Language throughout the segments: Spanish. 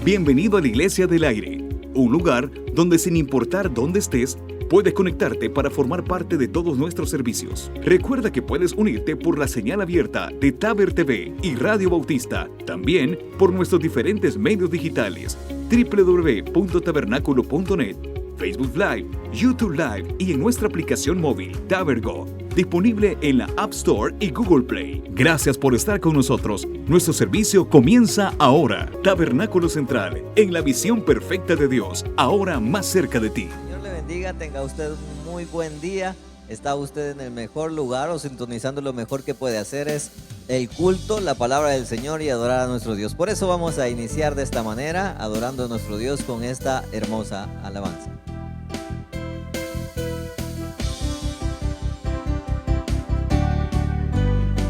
Bienvenido a la Iglesia del Aire, un lugar donde sin importar dónde estés, puedes conectarte para formar parte de todos nuestros servicios. Recuerda que puedes unirte por la señal abierta de Taber TV y Radio Bautista, también por nuestros diferentes medios digitales, www.tabernaculo.net, Facebook Live, YouTube Live y en nuestra aplicación móvil Tabergo, disponible en la App Store y Google Play. Gracias por estar con nosotros. Nuestro servicio comienza ahora. Tabernáculo Central, en la visión perfecta de Dios, ahora más cerca de ti. Dios le bendiga, tenga usted un muy buen día. Está usted en el mejor lugar o sintonizando. Lo mejor que puede hacer es el culto, la palabra del Señor y adorar a nuestro Dios. Por eso vamos a iniciar de esta manera, adorando a nuestro Dios con esta hermosa alabanza.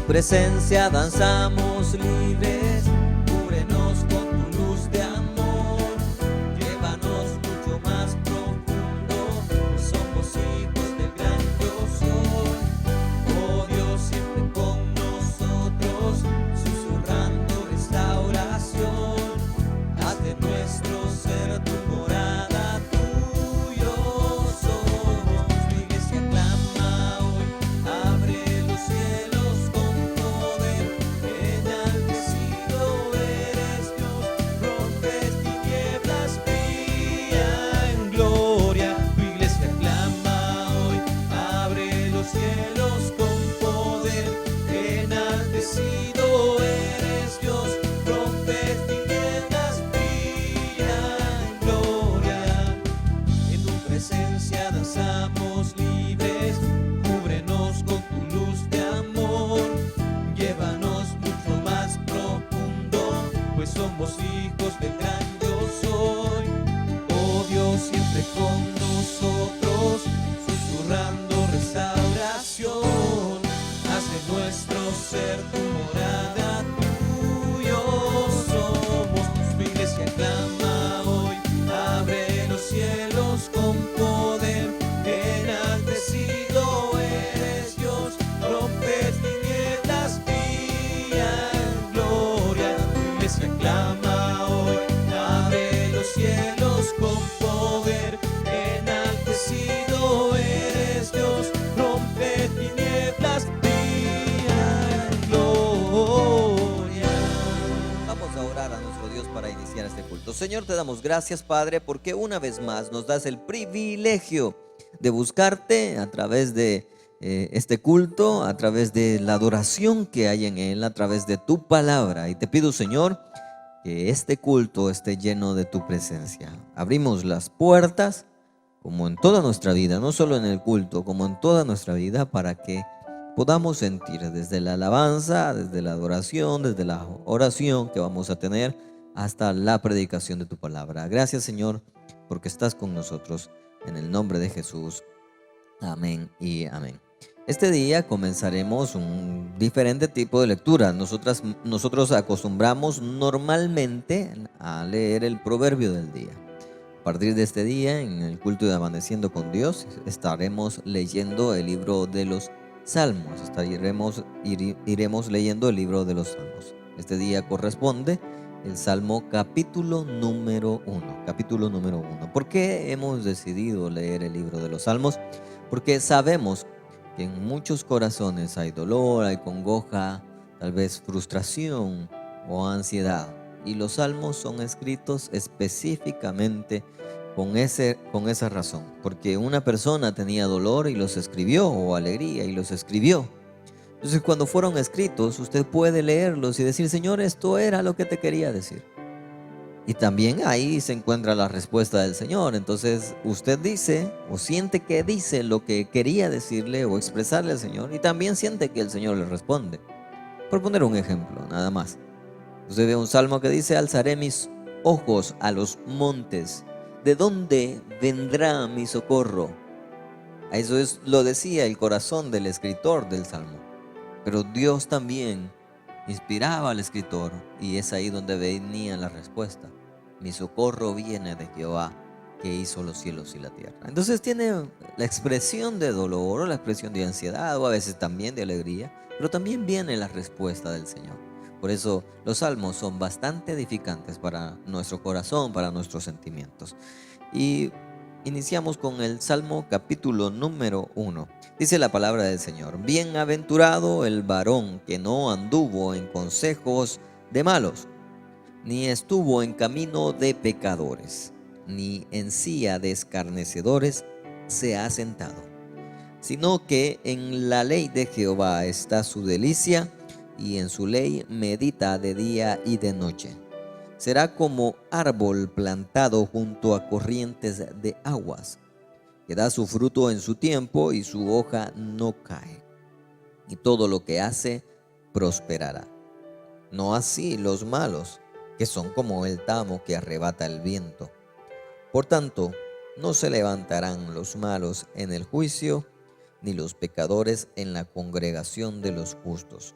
Presencia danzamos libres, cúbrenos con tu luz de amor, llévanos mucho más profundo, somos hijos del gran yo soy. Oh Dios, siempre con nosotros, susurrando restauración, haz de nuestro ser tu morada, tuyo somos. Tu iglesia clama hoy, abre los cielos. Somos hijos del gran yo soy. Oh Dios, siempre con nosotros, susurrando restauración, haz de nuestro ser tu morada, tuyo somos. Tu iglesia clama hoy, abre los cielos con poder, enaltecido eres Dios, rompes tinieblas, brilla en gloria. Tu iglesia clama hoy, abre los cielos con poder, enaltecido eres Dios, rompe tinieblas, brilla en gloria. Vamos a orar a nuestro Dios para iniciar este culto. Señor, te damos gracias, Padre, porque una vez más nos das el privilegio de buscarte a través de este culto, a través de la adoración que hay en él, a través de tu palabra. Y te pido, Señor, que este culto esté lleno de tu presencia. Abrimos las puertas, como en toda nuestra vida, no solo en el culto, como en toda nuestra vida, para que podamos sentir desde la alabanza, desde la adoración, desde la oración que vamos a tener, hasta la predicación de tu palabra. Gracias, Señor, porque estás con nosotros. En el nombre de Jesús. Amén y amén. Este día comenzaremos un diferente tipo de lectura. Nosotros acostumbramos normalmente a leer el proverbio del día. A partir de este día, en el culto de Amaneciendo con Dios, estaremos leyendo el libro de los Salmos. Iremos leyendo el libro de los Salmos. Este día corresponde el Salmo capítulo número 1. Capítulo número 1. ¿Por qué hemos decidido leer el libro de los Salmos? Porque sabemos que en muchos corazones hay dolor, hay congoja, tal vez frustración o ansiedad. Y los salmos son escritos específicamente con esa razón. Porque una persona tenía dolor y los escribió, o alegría y los escribió. Entonces, cuando fueron escritos, usted puede leerlos y decir: Señor, esto era lo que te quería decir. Y también ahí se encuentra la respuesta del Señor. Entonces usted dice o siente que dice lo que quería decirle o expresarle al Señor, y también siente que el Señor le responde. Por poner un ejemplo, nada más. Usted ve un salmo que dice: alzaré mis ojos a los montes, ¿de dónde vendrá mi socorro? Eso lo decía el corazón del escritor del salmo. Pero Dios también inspiraba al escritor, y es ahí donde venía la respuesta: mi socorro viene de Jehová, que hizo los cielos y la tierra. Entonces tiene la expresión de dolor o la expresión de ansiedad, o a veces también de alegría, pero también viene la respuesta del Señor. Por eso los salmos son bastante edificantes para nuestro corazón, para nuestros sentimientos. Y iniciamos con el Salmo capítulo número 1. Dice la palabra del Señor: Bienaventurado el varón que no anduvo en consejos de malos, ni estuvo en camino de pecadores, ni en silla de escarnecedores se ha sentado, sino que en la ley de Jehová está su delicia, y en su ley medita de día y de noche. Será como árbol plantado junto a corrientes de aguas, que da su fruto en su tiempo y su hoja no cae, y todo lo que hace prosperará. No así los malos, que son como el tamo que arrebata el viento. Por tanto, no se levantarán los malos en el juicio, ni los pecadores en la congregación de los justos.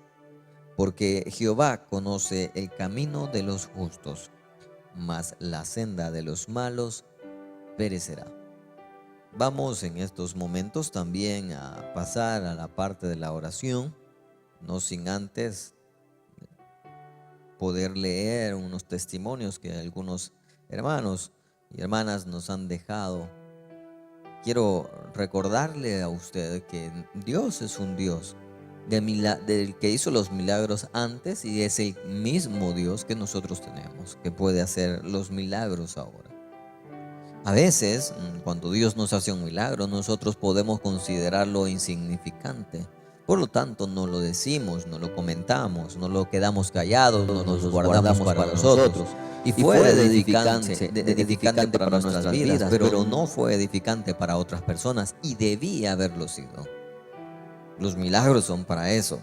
Porque Jehová conoce el camino de los justos, mas la senda de los malos perecerá. Vamos en estos momentos también a pasar a la parte de la oración, no sin antes poder leer unos testimonios que algunos hermanos y hermanas nos han dejado. Quiero recordarle a usted que Dios es un Dios del que hizo los milagros antes, y es el mismo Dios que nosotros tenemos, que puede hacer los milagros ahora. A veces, cuando Dios nos hace un milagro, nosotros podemos considerarlo insignificante. Por lo tanto, no lo decimos, no lo comentamos, no lo quedamos callados, no nos guardamos para nosotros. Y fue edificante para nuestras vidas, pero no fue edificante para otras personas, y debía haberlo sido. Los milagros son para eso,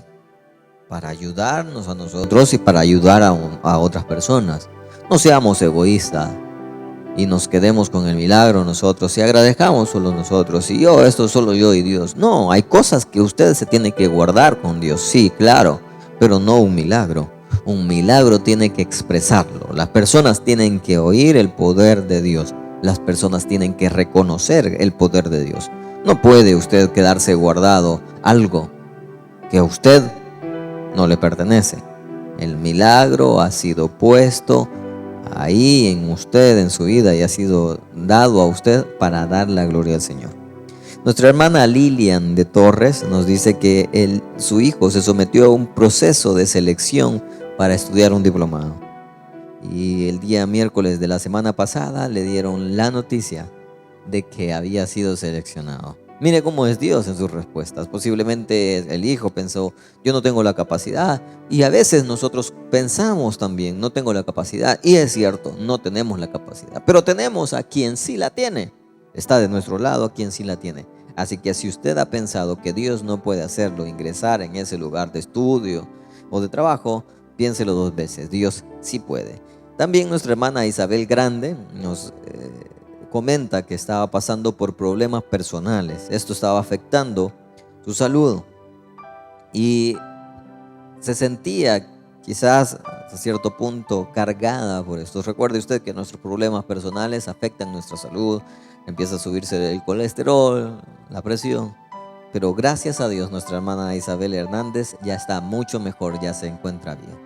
para ayudarnos a nosotros y para ayudar a otras personas. No seamos egoístas y nos quedemos con el milagro nosotros y agradezcamos solo nosotros. Y esto solo yo y Dios. No, hay cosas que usted se tiene que guardar con Dios, sí, claro, pero no un milagro. Un milagro tiene que expresarlo. Las personas tienen que oír el poder de Dios. Las personas tienen que reconocer el poder de Dios. No puede usted quedarse guardado algo que a usted no le pertenece. El milagro ha sido puesto ahí en usted, en su vida, y ha sido dado a usted para dar la gloria al Señor. Nuestra hermana Lilian de Torres nos dice que su hijo se sometió a un proceso de selección para estudiar un diplomado. Y el día miércoles de la semana pasada le dieron la noticia de que había sido seleccionado. Mire cómo es Dios en sus respuestas. Posiblemente el hijo pensó: yo no tengo la capacidad. Y a veces nosotros pensamos también: no tengo la capacidad. Y es cierto, no tenemos la capacidad, pero tenemos a quien sí la tiene. Está de nuestro lado a quien sí la tiene. Así que si usted ha pensado que Dios no puede hacerlo, ingresar en ese lugar de estudio o de trabajo, piénselo dos veces. Dios sí puede. También nuestra hermana Isabel Grande nos comenta que estaba pasando por problemas personales. Esto estaba afectando su salud y se sentía quizás hasta cierto punto cargada por esto. Recuerde usted que nuestros problemas personales afectan nuestra salud. Empieza a subirse el colesterol, la presión. Pero gracias a Dios, nuestra hermana Isabel Hernández ya está mucho mejor, ya se encuentra bien.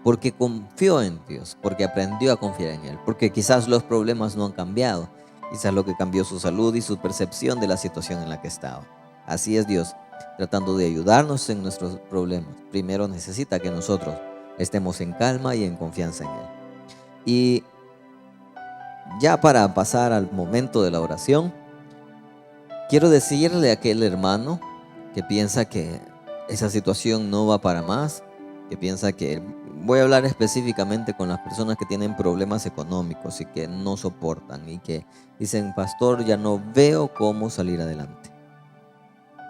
Porque confió en Dios, porque aprendió a confiar en Él, porque quizás los problemas no han cambiado. Quizás lo que cambió su salud y su percepción de la situación en la que estaba. Así es Dios, tratando de ayudarnos en nuestros problemas. Primero necesita que nosotros estemos en calma y en confianza en Él. Y ya para pasar al momento de la oración, quiero decirle a aquel hermano que piensa que esa situación no va para más, que piensa que... Voy a hablar específicamente con las personas que tienen problemas económicos y que no soportan y que dicen: pastor, ya no veo cómo salir adelante.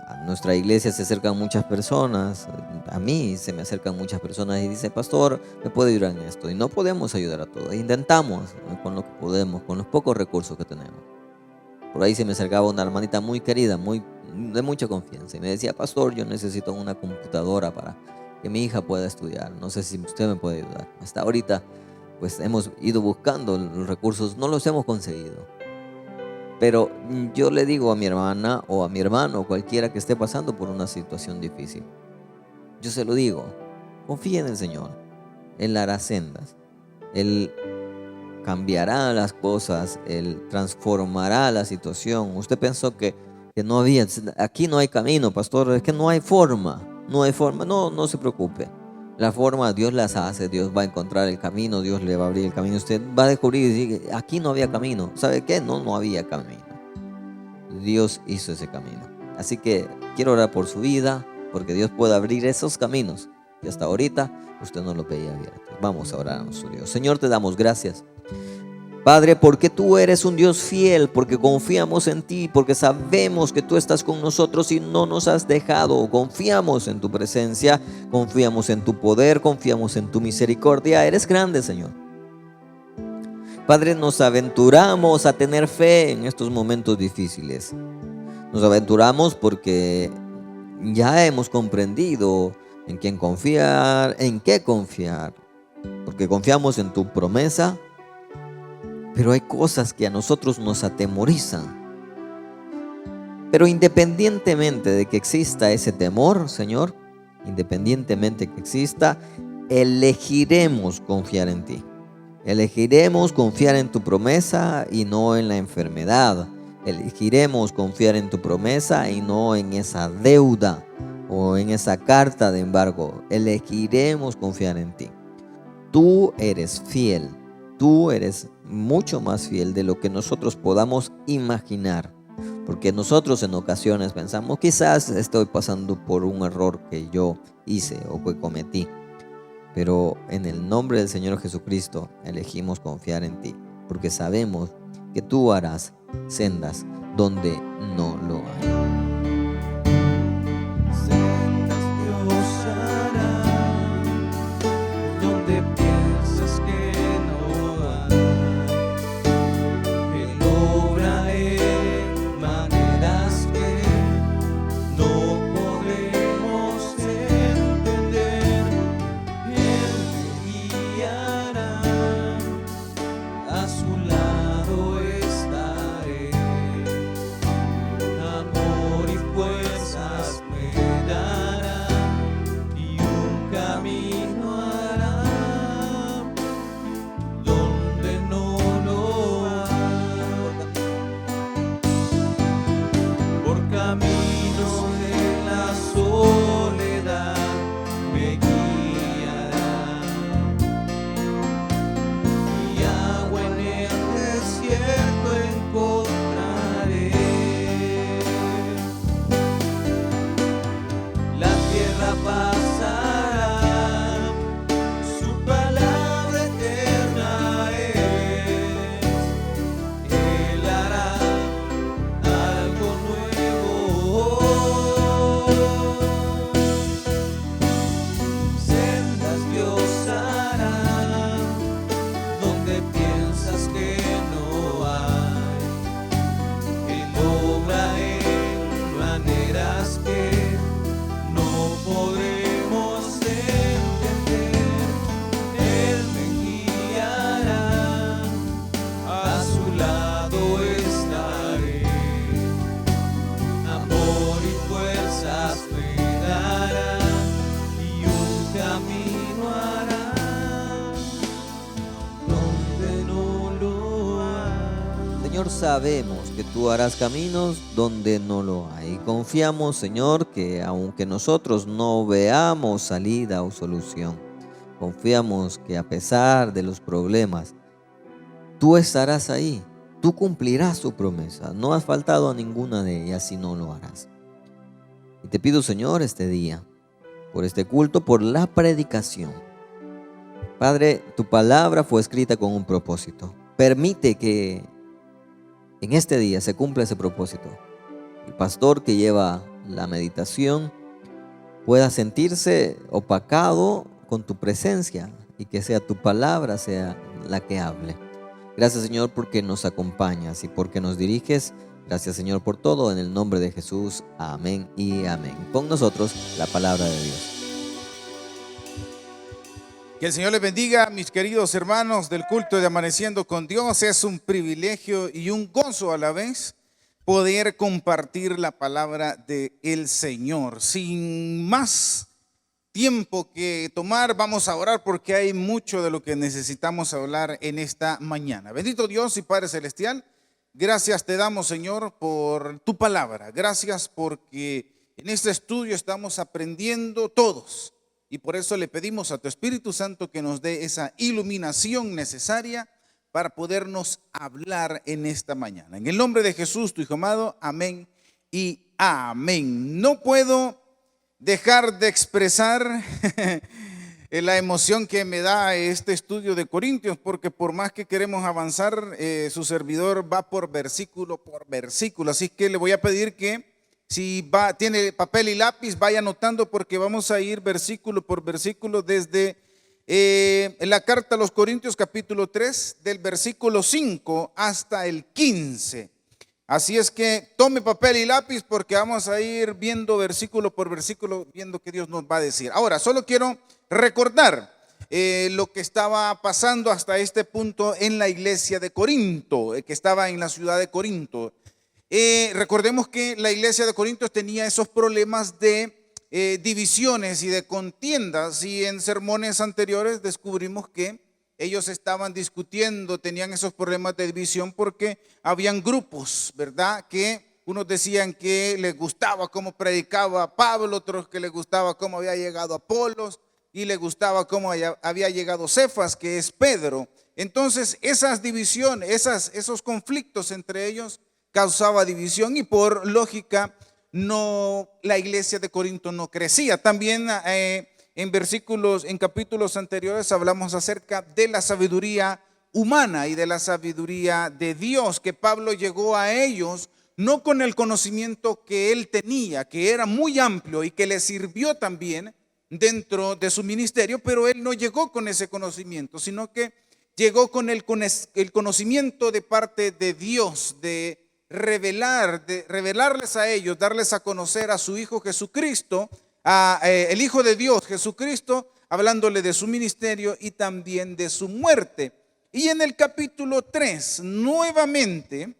A nuestra iglesia se acercan muchas personas, a mí se me acercan muchas personas y dicen: pastor, ¿me puede ayudar en esto? Y no podemos ayudar a todos. Intentamos con lo que podemos, con los pocos recursos que tenemos. Por ahí se me acercaba una hermanita muy querida, de mucha confianza, y me decía: pastor, yo necesito una computadora para que mi hija pueda estudiar. No sé si usted me puede ayudar. Hasta ahorita pues hemos ido buscando los recursos, no los hemos conseguido. Pero yo le digo a mi hermana o a mi hermano, cualquiera que esté pasando por una situación difícil, yo se lo digo: confíe en el Señor. Él hará sendas. Él cambiará las cosas, Él transformará la situación. Usted pensó que no había, aquí no hay camino, pastor, es que no hay forma, no hay forma. No, no se preocupe. La forma Dios las hace, Dios va a encontrar el camino, Dios le va a abrir el camino. Usted va a descubrir y decir, aquí no había camino. ¿Sabe qué? No había camino. Dios hizo ese camino. Así que quiero orar por su vida, porque Dios puede abrir esos caminos y hasta ahorita usted no lo veía abierto. Vamos a orar a nuestro Dios. Señor, te damos gracias, Padre, porque tú eres un Dios fiel, porque confiamos en ti, porque sabemos que tú estás con nosotros y no nos has dejado. Confiamos en tu presencia, confiamos en tu poder, confiamos en tu misericordia. Eres grande, Señor. Padre, nos aventuramos a tener fe en estos momentos difíciles. Nos aventuramos porque ya hemos comprendido en quién confiar, en qué confiar, porque confiamos en tu promesa. Pero hay cosas que a nosotros nos atemorizan. Pero independientemente de que exista ese temor, Señor, independientemente que exista, elegiremos confiar en ti. Elegiremos confiar en tu promesa y no en la enfermedad. Elegiremos confiar en tu promesa y no en esa deuda o en esa carta de embargo. Elegiremos confiar en ti. Tú eres fiel. Tú eres mucho más fiel de lo que nosotros podamos imaginar. Porque nosotros en ocasiones pensamos, quizás estoy pasando por un error que yo hice o que cometí. Pero en el nombre del Señor Jesucristo elegimos confiar en ti. Porque sabemos que tú harás sendas donde no lo hay. Señor, sabemos que tú harás caminos donde no lo hay. Confiamos, Señor, que aunque nosotros no veamos salida o solución, confiamos que a pesar de los problemas, tú estarás ahí. Tú cumplirás tu promesa. No has faltado a ninguna de ellas y no lo harás. Y te pido, Señor, este día, por este culto, por la predicación. Padre, tu palabra fue escrita con un propósito. Permite que en este día se cumpla ese propósito. El pastor que lleva la meditación pueda sentirse opacado con tu presencia y que sea tu palabra sea la que hable. Gracias, Señor, porque nos acompañas y porque nos diriges. Gracias, Señor, por todo. En el nombre de Jesús. Amén y amén. Con nosotros la palabra de Dios. Que el Señor les bendiga, mis queridos hermanos del culto de Amaneciendo con Dios. Es un privilegio y un gozo a la vez poder compartir la palabra del Señor. Sin más tiempo que tomar, vamos a orar porque hay mucho de lo que necesitamos hablar en esta mañana. Bendito Dios y Padre Celestial, gracias te damos, Señor, por tu palabra. Gracias porque en este estudio estamos aprendiendo todos y por eso le pedimos a tu Espíritu Santo que nos dé esa iluminación necesaria para podernos hablar en esta mañana. En el nombre de Jesús, tu Hijo amado, amén y amén. No puedo dejar de expresar la emoción que me da este estudio de Corintios, porque por más que queremos avanzar, su servidor va por versículo. Así que le voy a pedir que si tiene papel y lápiz, vaya anotando, porque vamos a ir versículo por versículo desde la carta a los Corintios capítulo 3, del versículo 5 hasta el 15. Así es que tome papel y lápiz porque vamos a ir viendo versículo por versículo, viendo qué Dios nos va a decir. Ahora, solo quiero recordar lo que estaba pasando hasta este punto en la iglesia de Corinto, que estaba en la ciudad de Corinto. Recordemos que la iglesia de Corinto tenía esos problemas de divisiones y de contiendas, y en sermones anteriores descubrimos que ellos estaban discutiendo, tenían esos problemas de división porque habían grupos, ¿verdad? Que unos decían que les gustaba cómo predicaba Pablo, otros que les gustaba cómo había llegado Apolos y les gustaba cómo había llegado Cefas, que es Pedro. Entonces esas divisiones, esos conflictos entre ellos causaba división y por lógica la iglesia de Corinto no crecía. También en capítulos anteriores hablamos acerca de la sabiduría humana y de la sabiduría de Dios, que Pablo llegó a ellos no con el conocimiento que él tenía, que era muy amplio y que le sirvió también dentro de su ministerio, pero él no llegó con ese conocimiento, sino que llegó con el conocimiento de parte de Dios, de revelarles a ellos, darles a conocer a su Hijo Jesucristo, el Hijo de Dios Jesucristo, hablándole de su ministerio y también de su muerte. Y en el capítulo 3 nuevamente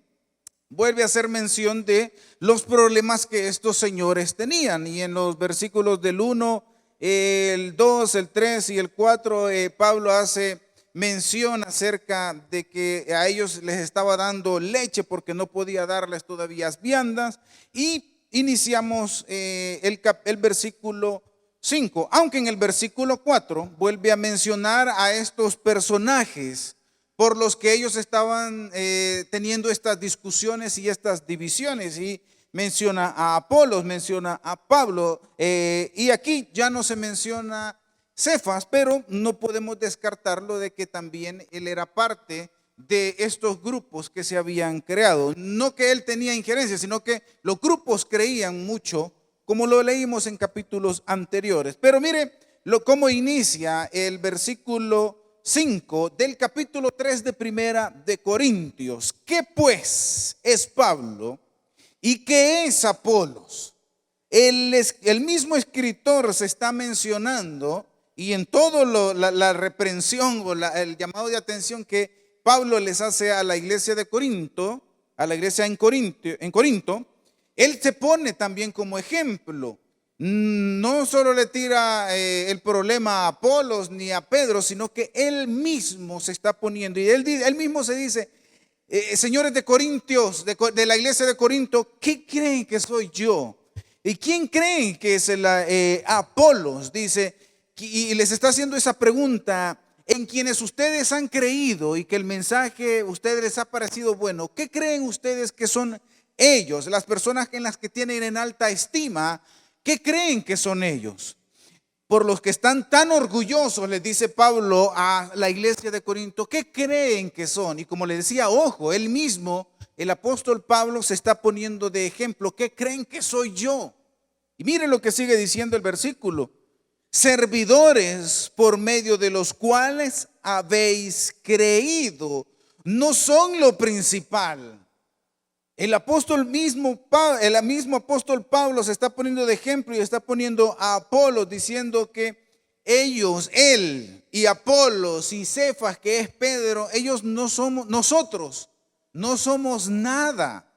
vuelve a hacer mención de los problemas que estos señores tenían, y en los versículos del 1, el 2, el 3 y el 4 Pablo hace mención acerca de que a ellos les estaba dando leche porque no podía darles todavía viandas, y iniciamos el versículo 5, aunque en el versículo 4 vuelve a mencionar a estos personajes por los que ellos estaban teniendo estas discusiones y estas divisiones, y menciona a Apolos, menciona a Pablo, y aquí ya no se menciona Cefas, pero no podemos descartarlo de que también él era parte de estos grupos que se habían creado. No que él tenía injerencia, sino que los grupos creían mucho, como lo leímos en capítulos anteriores. Pero mire cómo inicia el versículo 5 del capítulo 3 de Primera de Corintios. ¿Qué pues es Pablo y qué es Apolos? El mismo escritor se está mencionando, y en todo la reprensión o el llamado de atención que Pablo les hace a la iglesia de Corinto, a la iglesia en Corinto, él se pone también como ejemplo. No solo le tira el problema a Apolos ni a Pedro, sino que él mismo se está poniendo, y él mismo se dice: señores de Corintios, de la iglesia de Corinto, ¿qué creen que soy yo? ¿Y quién creen que es Apolos? Dice, y les está haciendo esa pregunta: en quienes ustedes han creído y que el mensaje a ustedes les ha parecido bueno, ¿qué creen ustedes que son ellos? Las personas en las que tienen en alta estima, ¿qué creen que son ellos? Por los que están tan orgullosos, les dice Pablo a la iglesia de Corinto, ¿qué creen que son? Y como le decía, ojo, él mismo, el apóstol Pablo, se está poniendo de ejemplo. ¿Qué creen que soy yo? Y miren lo que sigue diciendo el versículo: servidores por medio de los cuales habéis creído, no son lo principal. El mismo apóstol Pablo se está poniendo de ejemplo y está poniendo a Apolos, diciendo que él y Apolos y Cefas, que es Pedro, ellos nosotros no somos nada.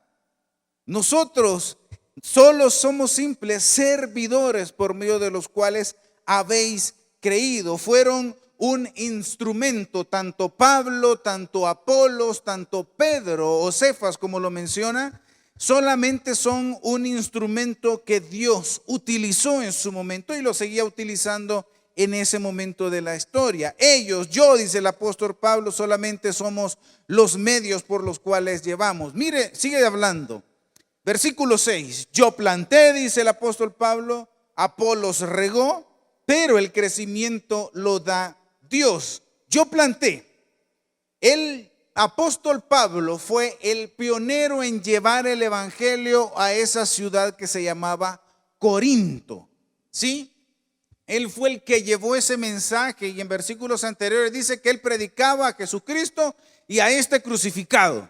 Nosotros solo somos simples servidores por medio de los cuales habéis creído. Fueron un instrumento, tanto Pablo, tanto Apolos, tanto Pedro o Cefas, como lo menciona, solamente son un instrumento que Dios utilizó en su momento y lo seguía utilizando en ese momento de la historia. Ellos, yo, dice el apóstol Pablo, solamente somos los medios por los cuales llevamos. Mire, sigue hablando. Versículo 6. Yo planté, dice el apóstol Pablo, Apolos regó, pero el crecimiento lo da Dios. Yo planté. El apóstol Pablo fue el pionero en llevar el evangelio a esa ciudad que se llamaba Corinto. ¿Sí? Él fue el que llevó ese mensaje y en versículos anteriores dice que él predicaba a Jesucristo y a este crucificado.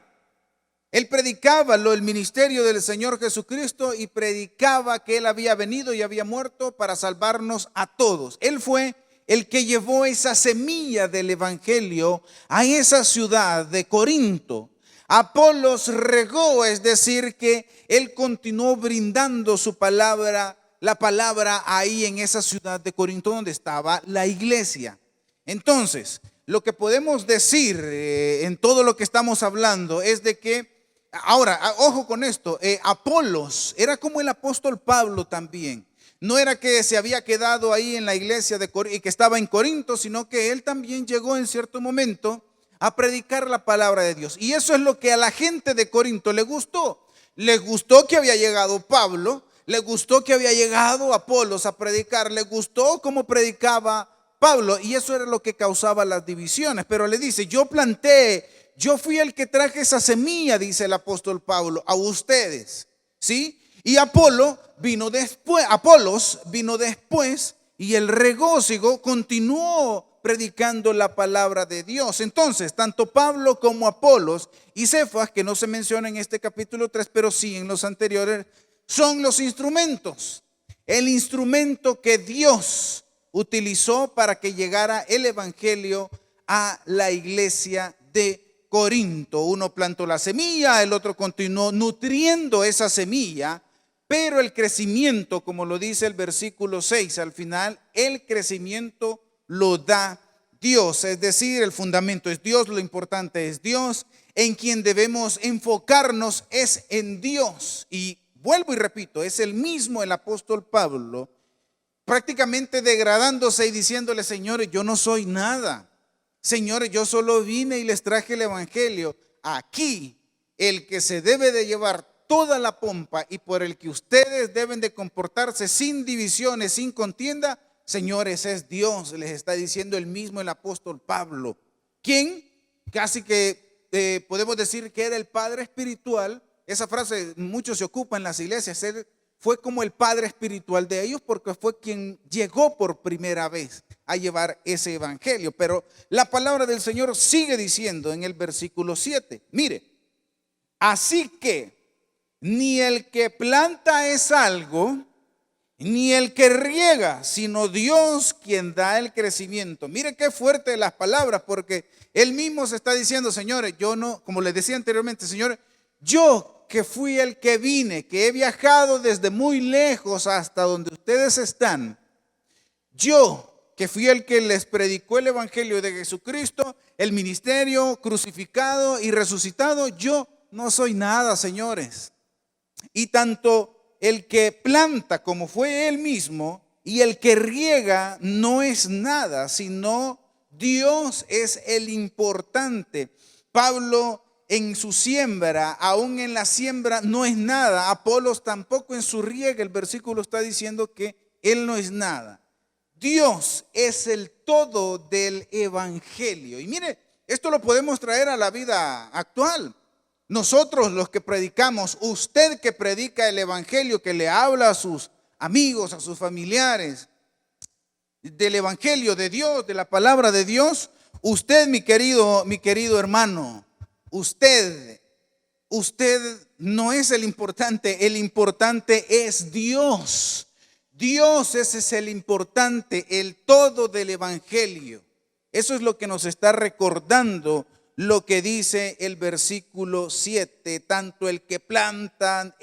Él predicaba el ministerio del Señor Jesucristo y predicaba que Él había venido y había muerto para salvarnos a todos. Él fue el que llevó esa semilla del evangelio a esa ciudad de Corinto. Apolos regó, es decir, que él continuó brindando su palabra, la palabra ahí en esa ciudad de Corinto donde estaba la iglesia. Entonces, lo que podemos decir en todo lo que estamos hablando es de que, ahora, ojo con esto, Apolos era como el apóstol Pablo también. No era que se había quedado ahí en la iglesia de Corinto y que estaba en Corinto, sino que él también llegó en cierto momento a predicar la palabra de Dios. Y eso es lo que a la gente de Corinto le gustó. Le gustó que había llegado Pablo, le gustó que había llegado Apolos a predicar, le gustó cómo predicaba Pablo, y eso era lo que causaba las divisiones. Pero le dice, yo planté, yo fui el que traje esa semilla, dice el apóstol Pablo, a ustedes, ¿sí? Y Apolos vino después y el regocijo continuó predicando la palabra de Dios. Entonces, tanto Pablo como Apolos y Cefas, que no se menciona en este capítulo 3, pero sí en los anteriores, son los instrumentos. El instrumento que Dios utilizó para que llegara el evangelio a la iglesia de Corinto. Uno plantó la semilla, el otro continuó nutriendo esa semilla. Pero el crecimiento, como lo dice el versículo 6 al final, el crecimiento lo da Dios. Es decir, el fundamento es Dios, lo importante es Dios. En quien debemos enfocarnos es en Dios. Y vuelvo y repito, es el mismo el apóstol Pablo, prácticamente degradándose y diciéndole, señores, yo no soy nada. Señores, yo solo vine y les traje el evangelio. Aquí el que se debe de llevar toda la pompa y por el que ustedes deben de comportarse sin divisiones, sin contienda, señores, es Dios, les está diciendo el mismo el apóstol Pablo, quien casi que podemos decir que era el padre espiritual. Esa frase muchos se ocupa en las iglesias. Él fue como el padre espiritual de ellos porque fue quien llegó por primera vez a llevar ese evangelio. Pero la palabra del Señor sigue diciendo en el versículo 7, mire, así que ni el que planta es algo, ni el que riega, sino Dios quien da el crecimiento. Mire qué fuerte las palabras, porque él mismo se está diciendo, señores, yo no, como les decía anteriormente, señores, yo que fui el que vine, que he viajado desde muy lejos hasta donde ustedes están, yo que fui el que les predicó el evangelio de Jesucristo, el ministerio crucificado y resucitado, yo no soy nada, señores. Y tanto el que planta como fue él mismo y el que riega no es nada, sino Dios es el importante. Pablo en su siembra, aún en la siembra no es nada. Apolos tampoco en su riega. El versículo está diciendo que él no es nada. Dios es el todo del evangelio. Y mire, esto lo podemos traer a la vida actual. Nosotros los que predicamos, usted que predica el evangelio, que le habla a sus amigos, a sus familiares, del evangelio de Dios, de la palabra de Dios, usted, mi querido hermano, usted no es el importante es Dios. Dios, ese es el importante, el todo del evangelio. Eso es lo que nos está recordando lo que dice el versículo 7, tanto el que planta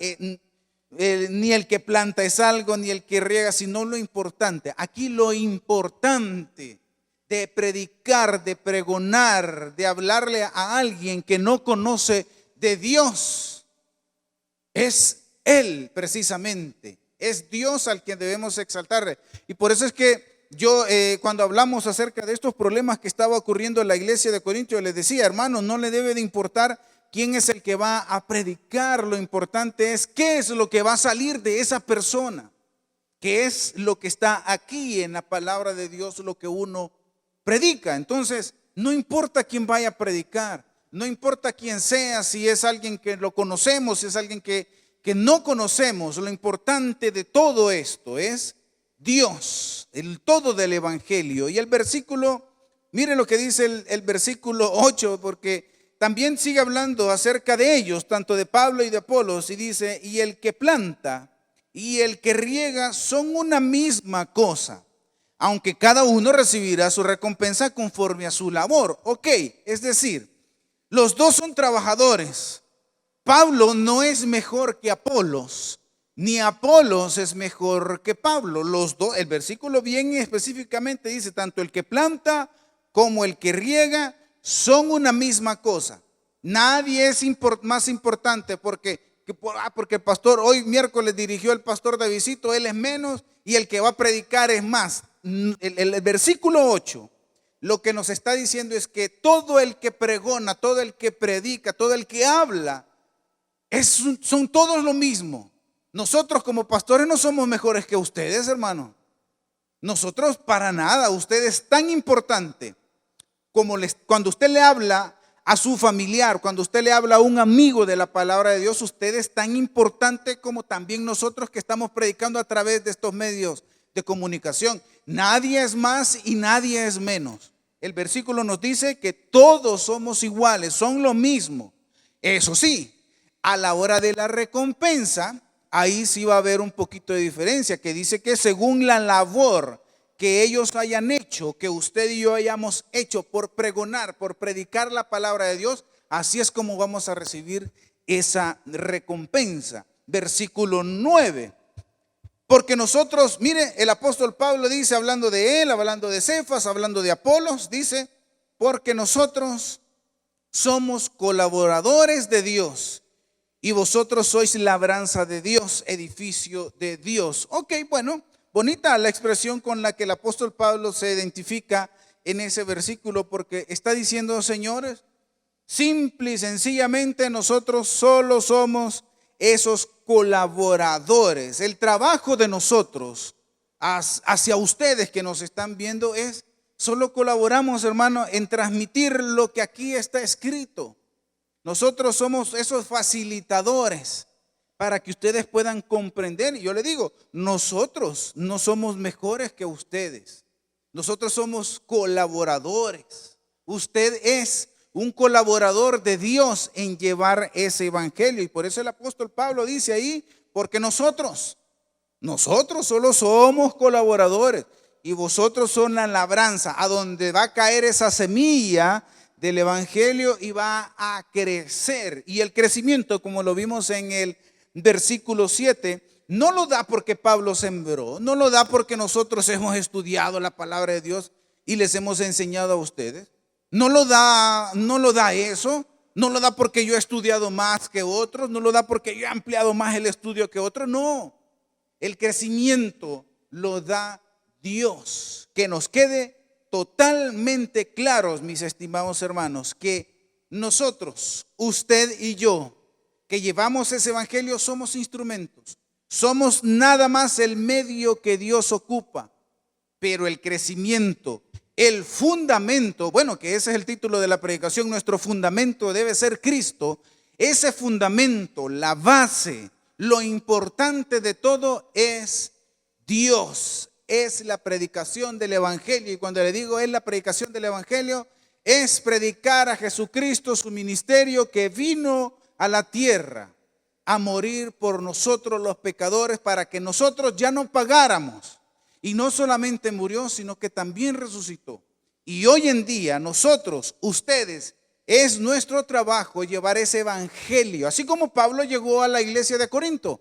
ni el que planta es algo, ni el que riega, sino lo importante. Aquí lo importante de predicar, de pregonar, de hablarle a alguien que no conoce de Dios, es Él precisamente. Es Dios al que debemos exaltar. Y por eso es que yo cuando hablamos acerca de estos problemas que estaba ocurriendo en la iglesia de Corinto, les decía, hermanos, no le debe de importar quién es el que va a predicar. Lo importante es qué es lo que va a salir de esa persona, qué es lo que está aquí en la palabra de Dios, lo que uno predica. Entonces, no importa quién vaya a predicar, no importa quién sea, si es alguien que lo conocemos, si es alguien que no conocemos. Lo importante de todo esto es Dios, el todo del evangelio. Y el versículo, mire lo que dice el versículo 8, porque también sigue hablando acerca de ellos, tanto de Pablo y de Apolos, y dice, y el que planta y el que riega son una misma cosa, aunque cada uno recibirá su recompensa conforme a su labor. Ok, es decir, los dos son trabajadores. Pablo no es mejor que Apolos, ni Apolos es mejor que Pablo. Los dos, el versículo bien específicamente dice, tanto el que planta como el que riega son una misma cosa. Nadie es más importante porque el pastor hoy miércoles dirigió el pastor Davidcito, él es menos, y el que va a predicar es más. El versículo 8 lo que nos está diciendo es que todo el que pregona, todo el que predica, todo el que habla, son todos lo mismo. Nosotros como pastores no somos mejores que ustedes, hermano. Nosotros para nada. Usted es tan importante como cuando usted le habla a su familiar, cuando usted le habla a un amigo de la palabra de Dios, usted es tan importante como también nosotros que estamos predicando a través de estos medios de comunicación. Nadie es más y nadie es menos. El versículo nos dice que todos somos iguales, son lo mismo. Eso sí, a la hora de la recompensa, ahí sí va a haber un poquito de diferencia, que dice que según la labor que ellos hayan hecho, que usted y yo hayamos hecho por pregonar, por predicar la palabra de Dios, así es como vamos a recibir esa recompensa. Versículo 9. Porque nosotros, mire, el apóstol Pablo dice, hablando de él, hablando de Cefas, hablando de Apolos, dice, porque nosotros somos colaboradores de Dios y vosotros sois labranza de Dios, edificio de Dios. Ok, bueno, bonita la expresión con la que el apóstol Pablo se identifica en ese versículo, porque está diciendo, señores, simple y sencillamente nosotros solo somos esos colaboradores. El trabajo de nosotros hacia ustedes que nos están viendo es, solo colaboramos, hermano, en transmitir lo que aquí está escrito. Nosotros somos esos facilitadores para que ustedes puedan comprender. Y yo le digo, nosotros no somos mejores que ustedes. Nosotros somos colaboradores. Usted es un colaborador de Dios en llevar ese evangelio. Y por eso el apóstol Pablo dice ahí, porque nosotros solo somos colaboradores y vosotros son la labranza, a donde va a caer esa semilla del evangelio y va a crecer. Y el crecimiento, como lo vimos en el versículo 7, no lo da porque Pablo sembró, no lo da porque nosotros hemos estudiado la palabra de Dios y les hemos enseñado a ustedes. No lo da eso, no lo da porque yo he estudiado más que otros, no lo da porque yo he ampliado más el estudio que otros, no. El crecimiento lo da Dios. Que nos quede totalmente claros, mis estimados hermanos, que nosotros, usted y yo, que llevamos ese evangelio, somos instrumentos. Somos nada más el medio que Dios ocupa, pero el crecimiento, el fundamento, bueno, que ese es el título de la predicación, nuestro fundamento debe ser Cristo. Ese fundamento, la base, lo importante de todo es Dios, es la predicación del evangelio. Y cuando le digo es la predicación del evangelio, es predicar a Jesucristo, su ministerio, que vino a la tierra a morir por nosotros los pecadores, para que nosotros ya no pagáramos. Y no solamente murió, sino que también resucitó. Y hoy en día nosotros, ustedes, es nuestro trabajo llevar ese evangelio. Así como Pablo llegó a la iglesia de Corinto.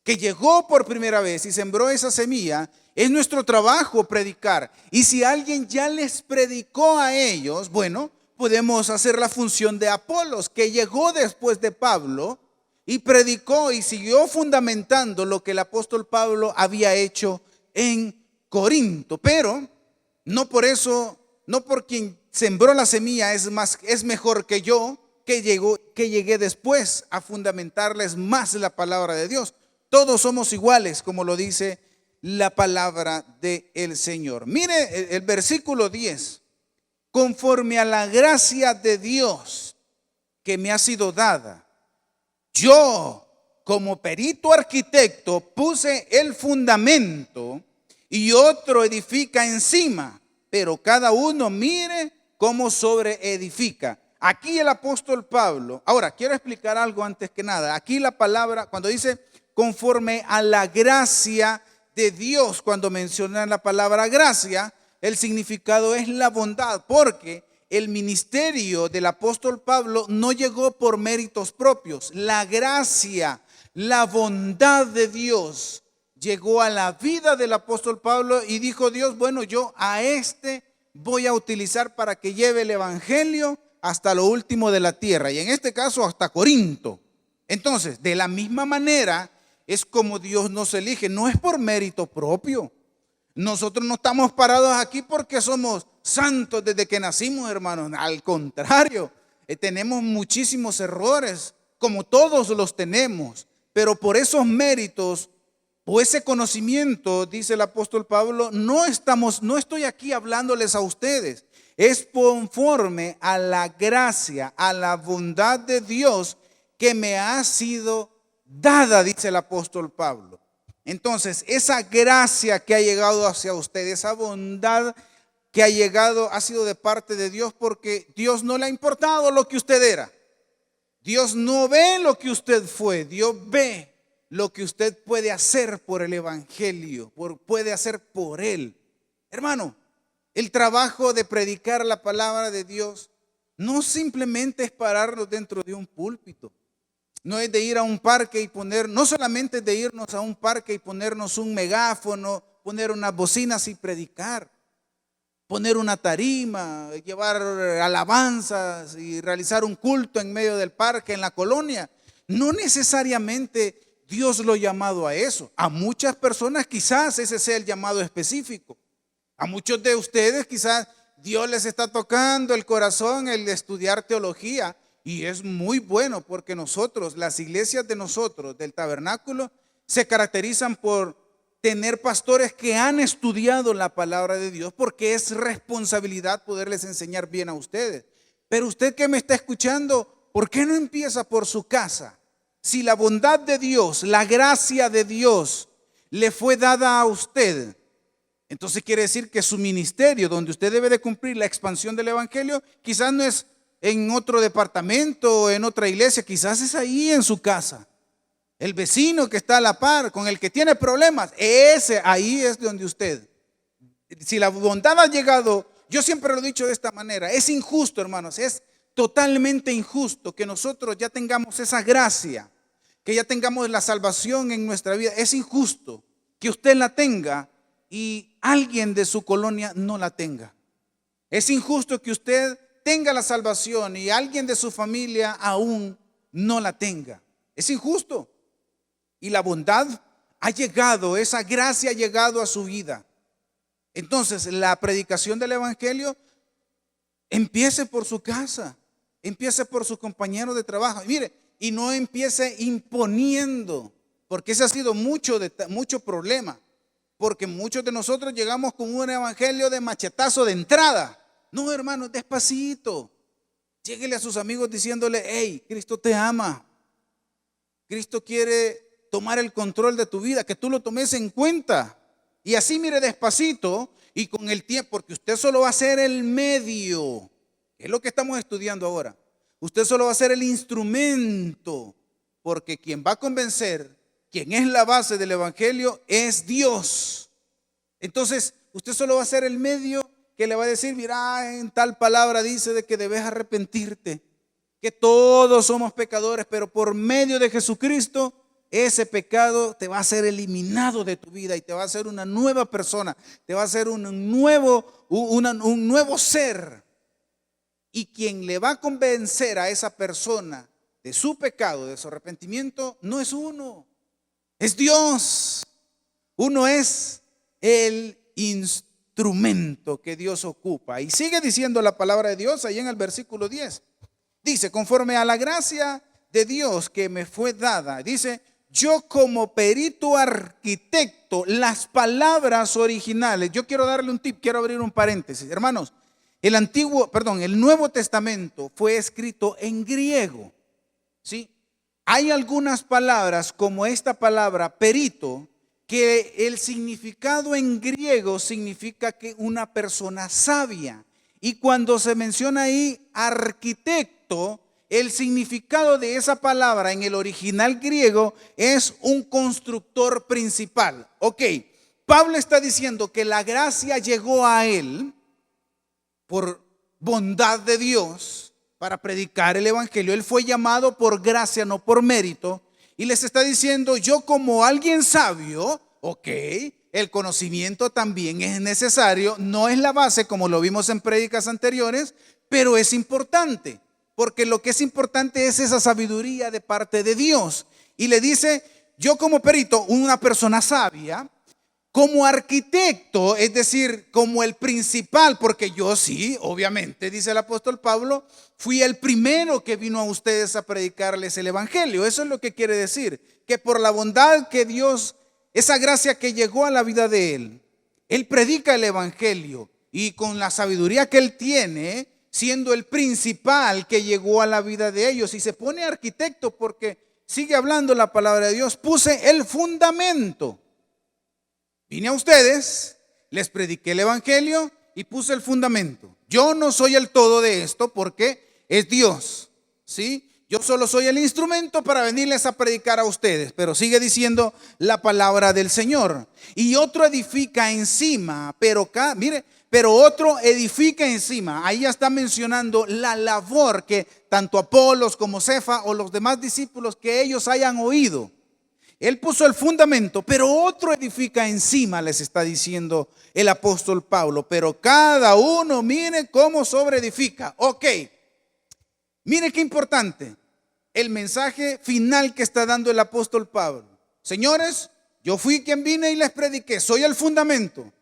que llegó por primera vez y sembró esa semilla, es nuestro trabajo predicar. Y si alguien ya les predicó a ellos, bueno, podemos hacer la función de Apolos, que llegó después de Pablo y predicó y siguió fundamentando lo que el apóstol Pablo había hecho en Corinto. Pero no por eso, no por quien sembró la semilla es mejor que yo, que llegué después a fundamentarles más la palabra de Dios. Todos somos iguales, como lo dice la palabra del Señor. Mire el versículo 10. Conforme a la gracia de Dios que me ha sido dada, yo como perito arquitecto puse el fundamento y otro edifica encima, pero cada uno mire cómo sobreedifica. Aquí el apóstol Pablo, ahora quiero explicar algo antes que nada. Aquí la palabra, cuando dice conforme a la gracia de Dios, cuando menciona la palabra gracia, el significado es la bondad, porque el ministerio del apóstol Pablo no llegó por méritos propios. La gracia, la bondad de Dios llegó a la vida del apóstol Pablo y dijo Dios, bueno, yo a este voy a utilizar para que lleve el evangelio hasta lo último de la tierra, y en este caso hasta Corinto. Entonces, de la misma manera es como Dios nos elige, no es por mérito propio. Nosotros no estamos parados aquí porque somos santos desde que nacimos, hermanos. Al contrario, tenemos muchísimos errores, como todos los tenemos, pero por esos méritos o ese conocimiento, dice el apóstol Pablo, no estoy aquí hablándoles a ustedes. Es conforme a la gracia, a la bondad de Dios que me ha sido dada, dice el apóstol Pablo. Entonces, esa gracia que ha llegado hacia usted, esa bondad que ha llegado, ha sido de parte de Dios, porque Dios no le ha importado lo que usted era. Dios no ve lo que usted fue, Dios ve lo que usted puede hacer por el evangelio, puede hacer por él. Hermano, el trabajo de predicar la palabra de Dios no simplemente es pararlo dentro de un púlpito. No es de ir a un parque y no solamente es de irnos a un parque y ponernos un megáfono, poner unas bocinas y predicar, poner una tarima, llevar alabanzas y realizar un culto en medio del parque, en la colonia. No necesariamente Dios lo ha llamado a eso. A muchas personas quizás ese sea el llamado específico. A muchos de ustedes quizás Dios les está tocando el corazón el de estudiar teología. Y es muy bueno porque nosotros, las iglesias de nosotros, del tabernáculo, se caracterizan por tener pastores que han estudiado la palabra de Dios, porque es responsabilidad poderles enseñar bien a ustedes. Pero usted que me está escuchando, ¿por qué no empieza por su casa? Si la bondad de Dios, la gracia de Dios le fue dada a usted, entonces quiere decir que su ministerio, donde usted debe de cumplir la expansión del evangelio, quizás no es en otro departamento o en otra iglesia, quizás es ahí en su casa. El vecino que está a la par, con el que tiene problemas, ahí es donde usted. Si la bondad ha llegado, yo siempre lo he dicho de esta manera, es injusto, hermanos, es totalmente injusto que nosotros ya tengamos esa gracia, que ya tengamos la salvación en nuestra vida. Es injusto que usted la tenga y alguien de su colonia no la tenga. Es injusto que usted tenga la salvación y alguien de su familia aún no la tenga. Es injusto. Y la bondad ha llegado, esa gracia ha llegado a su vida. Entonces, la predicación del evangelio empiece por su casa, empiece por su compañero de trabajo. Y mire, y no empiece imponiendo, porque ese ha sido mucho problema. Porque muchos de nosotros llegamos con un evangelio de machetazo de entrada. No, hermano, despacito. Lléguele a sus amigos diciéndole, hey, Cristo te ama. Cristo quiere tomar el control de tu vida, que tú lo tomes en cuenta. Y así, mire, despacito y con el tiempo, porque usted solo va a ser el medio. Es lo que estamos estudiando ahora. Usted solo va a ser el instrumento, porque quien va a convencer, quien es la base del evangelio, es Dios. Entonces, usted solo va a ser el medio que le va a decir, mira, en tal palabra dice de que debes arrepentirte, que todos somos pecadores, pero por medio de Jesucristo ese pecado te va a ser eliminado de tu vida y te va a hacer una nueva persona, te va a hacer un nuevo ser. Y quien le va a convencer a esa persona de su pecado, de su arrepentimiento, no es uno, es Dios. Uno es el instrumento que Dios ocupa. Y sigue diciendo la palabra de Dios ahí en el versículo 10. Dice, conforme a la gracia de Dios que me fue dada, dice, yo como perito arquitecto, las palabras originales, yo quiero darle un tip, quiero abrir un paréntesis. Hermanos, el Nuevo Testamento fue escrito en griego, ¿sí? Hay algunas palabras como esta palabra perito, que el significado en griego significa que una persona sabia. Y cuando se menciona ahí arquitecto, el significado de esa palabra en el original griego es un constructor principal. Ok, Pablo está diciendo que la gracia llegó a él por bondad de Dios para predicar el evangelio. Él fue llamado por gracia, no por mérito. Y les está diciendo, yo como alguien sabio, ok, el conocimiento también es necesario, no es la base como lo vimos en prédicas anteriores, pero es importante, porque lo que es importante es esa sabiduría de parte de Dios. Y le dice, yo como perito, una persona sabia, como arquitecto, es decir, como el principal, porque yo sí, obviamente, dice el apóstol Pablo, fui el primero que vino a ustedes a predicarles el evangelio. Eso es lo que quiere decir, que por la bondad que Dios, esa gracia que llegó a la vida de él predica el evangelio y con la sabiduría que él tiene, siendo el principal que llegó a la vida de ellos. Y se pone arquitecto porque sigue hablando la palabra de Dios, puse el fundamento. Vine a ustedes, les prediqué el evangelio y puse el fundamento. Yo no soy el todo de esto porque es Dios, ¿sí? Yo solo soy el instrumento para venirles a predicar a ustedes, pero sigue diciendo la palabra del Señor. Y otro edifica encima, pero otro edifica encima. Ahí ya está mencionando la labor que tanto Apolos como Cefa o los demás discípulos que ellos hayan oído. Él puso el fundamento, pero otro edifica encima, les está diciendo el apóstol Pablo. Pero cada uno mire cómo sobreedifica. Ok, mire qué importante el mensaje final que está dando el apóstol Pablo. Señores, yo fui quien vine y les prediqué, soy el fundamento.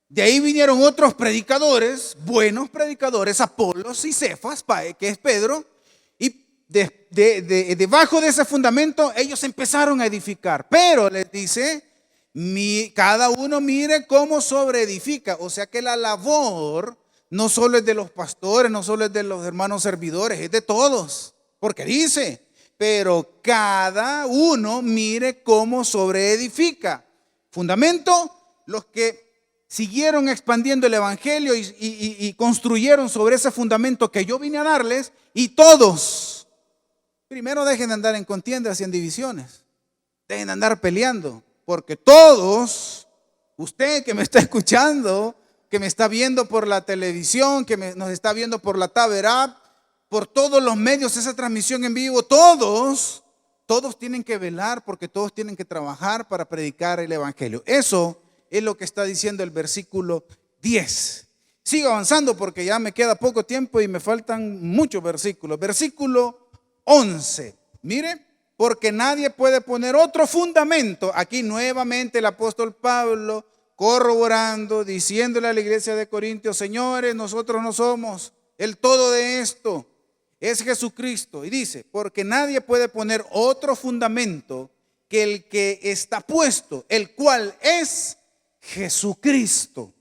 De ahí vinieron otros predicadores, buenos predicadores, Apolos y Cefas, que es Pedro. Y debajo de ese fundamento ellos empezaron a edificar. Pero les dice, cada uno mire cómo sobreedifica. O sea que la labor no solo es de los pastores, no solo es de los hermanos servidores, es de todos. Porque dice, pero cada uno mire cómo sobreedifica. Fundamento, los que siguieron expandiendo el evangelio y construyeron sobre ese fundamento que yo vine a darles. Y todos, primero dejen de andar en contiendas y en divisiones, dejen de andar peleando, porque todos, usted que me está escuchando, que me está viendo por la televisión, que nos está viendo por la Taber App, por todos los medios, esa transmisión en vivo, todos tienen que velar, porque todos tienen que trabajar para predicar el evangelio. Eso es lo que está diciendo el versículo 10. Sigo avanzando porque ya me queda poco tiempo y me faltan muchos versículos. Versículo 11. Mire, porque nadie puede poner otro fundamento. Aquí nuevamente el apóstol Pablo corroborando, diciéndole a la iglesia de Corintios, señores, nosotros no somos el todo de esto, es Jesucristo. Y dice, porque nadie puede poner otro fundamento que el que está puesto, el cual es Jesucristo.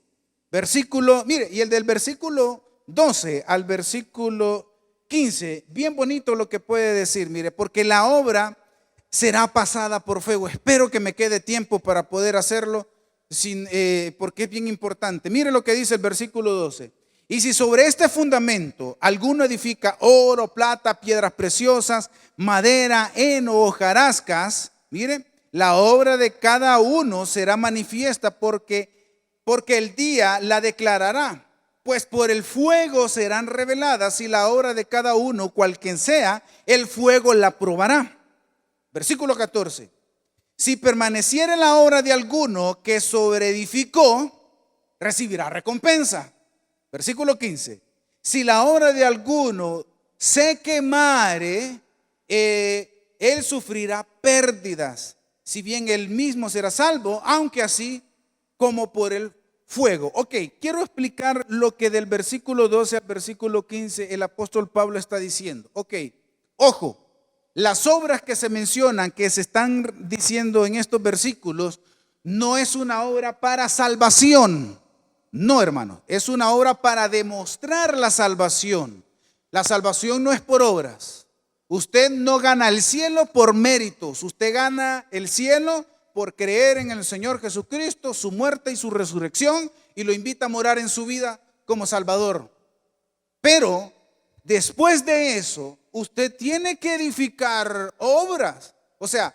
Versículo, mire, y el del versículo 12 al versículo 15, bien bonito lo que puede decir, mire, porque la obra será pasada por fuego. Espero que me quede tiempo para poder hacerlo, porque es bien importante. Mire lo que dice el versículo 12. Y si sobre este fundamento alguno edifica oro, plata, piedras preciosas, madera, heno, hojarascas, mire, la obra de cada uno será manifiesta porque el día la declarará. Pues por el fuego serán reveladas, y la obra de cada uno, cual quien sea, el fuego la probará. Versículo 14. Si permaneciere la obra de alguno que sobreedificó, recibirá recompensa. Versículo 15. Si la obra de alguno se quemare, él sufrirá pérdidas, si bien él mismo será salvo, aunque así como por el fuego. Ok, quiero explicar lo que del versículo 12 al versículo 15 el apóstol Pablo está diciendo. Ok, ojo, las obras que se mencionan, que se están diciendo en estos versículos, no es una obra para salvación. No, hermano, es una obra para demostrar la salvación. La salvación no es por obras. Usted no gana el cielo por méritos. Usted gana el cielo por creer en el Señor Jesucristo, su muerte y su resurrección, y lo invita a morar en su vida como Salvador. Pero después de eso, usted tiene que edificar obras. O sea,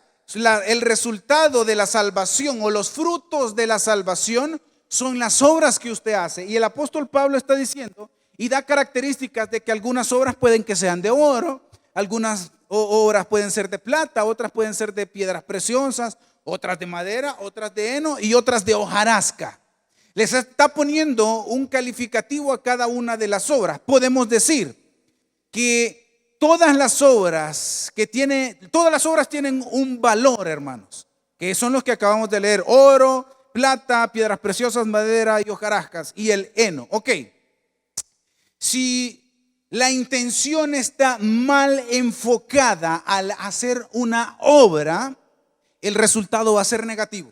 el resultado de la salvación o los frutos de la salvación son las obras que usted hace. Y el apóstol Pablo está diciendo y da características de que algunas obras pueden que sean de oro, algunas obras pueden ser de plata, otras pueden ser de piedras preciosas, otras de madera, otras de heno y otras de hojarasca. Les está poniendo un calificativo a cada una de las obras. Podemos decir que todas las obras tienen un valor, hermanos, que son los que acabamos de leer: oro, plata, piedras preciosas, madera y hojarascas y el heno. Ok, si la intención está mal enfocada al hacer una obra, el resultado va a ser negativo.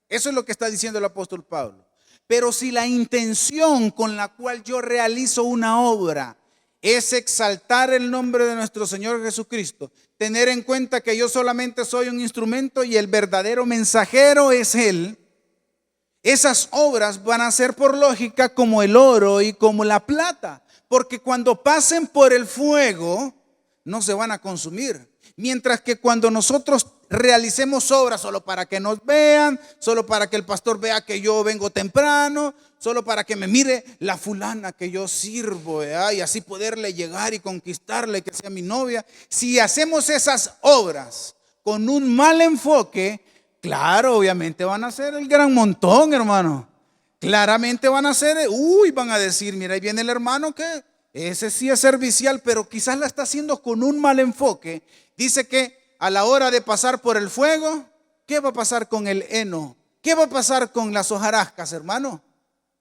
Eso es lo que está diciendo el apóstol Pablo. Pero si la intención con la cual yo realizo una obra es exaltar el nombre de nuestro Señor Jesucristo, tener en cuenta que yo solamente soy un instrumento y el verdadero mensajero es Él, esas obras van a ser por lógica como el oro y como la plata, porque cuando pasen por el fuego no se van a consumir. Mientras que cuando nosotros realicemos obras solo para que nos vean, solo para que el pastor vea que yo vengo temprano, solo para que me mire la fulana que yo sirvo, ¿verdad? Y así poderle llegar y conquistarle, que sea mi novia. Si hacemos esas obras con un mal enfoque, claro, obviamente van a ser el gran montón, hermano. Claramente van a ser, van a decir, mira, ahí viene el hermano que ese sí es servicial, pero quizás la está haciendo con un mal enfoque. Dice que a la hora de pasar por el fuego, ¿qué va a pasar con el heno? ¿Qué va a pasar con las hojarascas, hermano?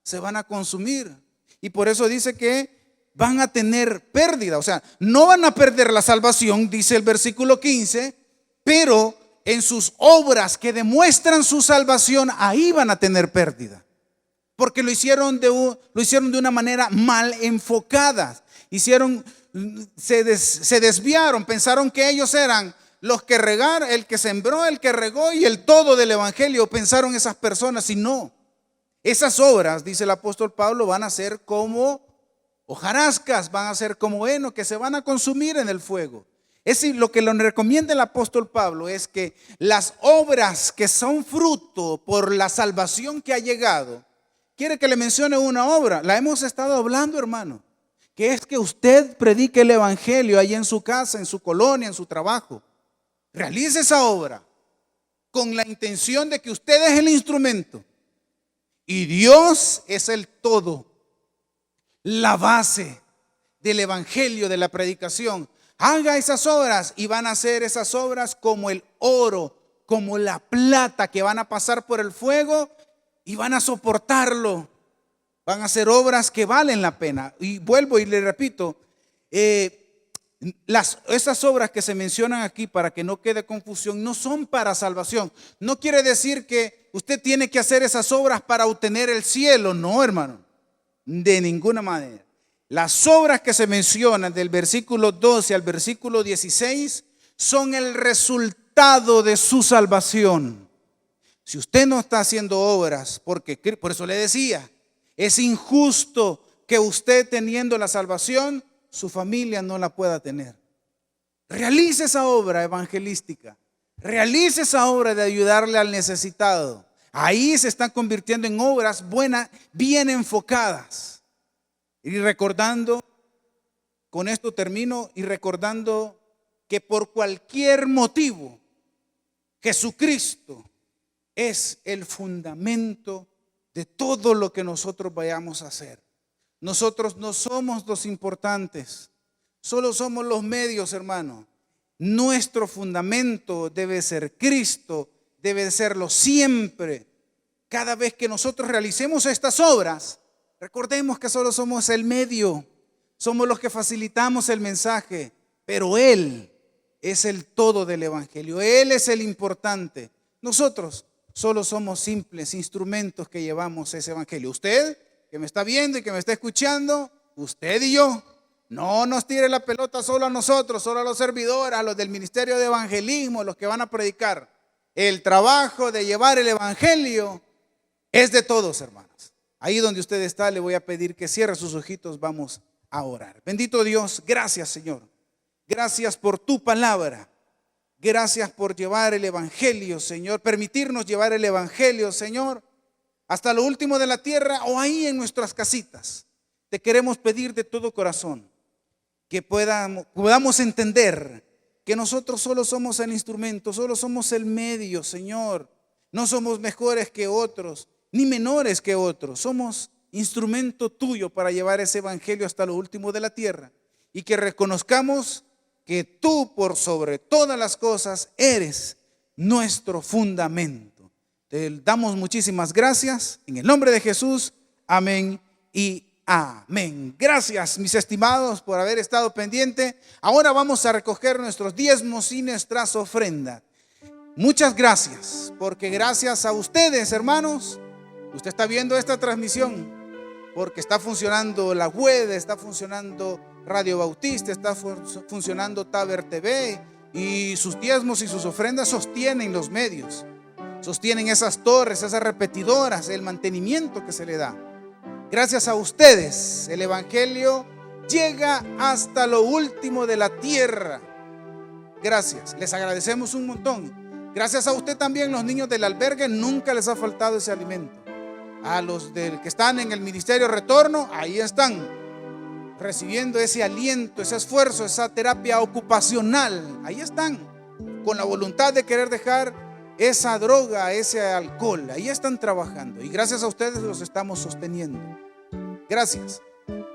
Se van a consumir. Y por eso dice que van a tener pérdida. O sea, no van a perder la salvación, dice el versículo 15, pero en sus obras que demuestran su salvación, ahí van a tener pérdida. Porque lo hicieron de una manera mal enfocada. Se desviaron, pensaron que ellos eran los que regaron, el que sembró, el que regó y el todo del evangelio. Pensaron esas personas, y no. Esas obras, dice el apóstol Pablo, van a ser como hojarascas, van a ser como heno, que se van a consumir en el fuego. Es decir, lo que le recomienda el apóstol Pablo es que las obras que son fruto por la salvación que ha llegado, quiere que le mencione una obra, la hemos estado hablando, hermano, que es que usted predique el evangelio ahí en su casa, en su colonia, en su trabajo. Realice esa obra con la intención de que usted es el instrumento y Dios es el todo, la base del evangelio, de la predicación. Haga esas obras y van a ser esas obras como el oro, como la plata, que van a pasar por el fuego y van a soportarlo. Van a ser obras que valen la pena. Y vuelvo y le repito, esas obras que se mencionan aquí, para que no quede confusión, no son para salvación. No quiere decir que usted tiene que hacer esas obras para obtener el cielo. No, hermano, de ninguna manera. Las obras que se mencionan del versículo 12 al versículo 16 son el resultado de su salvación. Si usted no está haciendo obras, por eso le decía, es injusto que usted, teniendo la salvación, su familia no la pueda tener. Realice esa obra evangelística, realice esa obra de ayudarle al necesitado. Ahí se están convirtiendo en obras buenas, bien enfocadas. Y recordando, con esto termino, y recordando que por cualquier motivo Jesucristo es el fundamento de todo lo que nosotros vayamos a hacer. Nosotros no somos los importantes, solo somos los medios, hermano. Nuestro fundamento debe ser Cristo, debe serlo siempre. Cada vez que nosotros realicemos estas obras, recordemos que solo somos el medio, somos los que facilitamos el mensaje, pero Él es el todo del Evangelio, Él es el importante. Nosotros solo somos simples instrumentos que llevamos ese Evangelio. Usted que me está viendo y que me está escuchando, usted y yo, no nos tire la pelota solo a nosotros, solo a los servidores, a los del ministerio de evangelismo, los que van a predicar. El trabajo de llevar el Evangelio es de todos, hermanos. Ahí donde usted está, le voy a pedir que cierre sus ojitos, vamos a orar. Bendito Dios, gracias, Señor. Gracias por tu palabra. Gracias por llevar el Evangelio, Señor. Permitirnos llevar el Evangelio, Señor, hasta lo último de la tierra o ahí en nuestras casitas. Te queremos pedir de todo corazón que podamos entender que nosotros solo somos el instrumento, solo somos el medio, Señor. No somos mejores que otros, ni menores que otros. Somos instrumento tuyo para llevar ese Evangelio hasta lo último de la tierra. Y que reconozcamos que tú, por sobre todas las cosas, eres nuestro fundamento. Te damos muchísimas gracias. En el nombre de Jesús, amén y amén. Gracias, mis estimados, por haber estado pendiente. Ahora vamos a recoger nuestros diezmos y nuestras ofrendas. Muchas gracias, porque gracias a ustedes, hermanos, usted está viendo esta transmisión, porque está funcionando la web, está funcionando Radio Bautista, está funcionando Taber TV, y sus diezmos y sus ofrendas sostienen los medios, sostienen esas torres, esas repetidoras, el mantenimiento que se le da. Gracias a ustedes, el Evangelio llega hasta lo último de la tierra. Gracias, les agradecemos un montón. Gracias a usted también, los niños del albergue, nunca les ha faltado ese alimento. A los que están en el Ministerio Retorno, ahí están, recibiendo ese aliento, ese esfuerzo, esa terapia ocupacional. Ahí están, con la voluntad de querer dejar esa droga, ese alcohol. Ahí están trabajando y gracias a ustedes los estamos sosteniendo. Gracias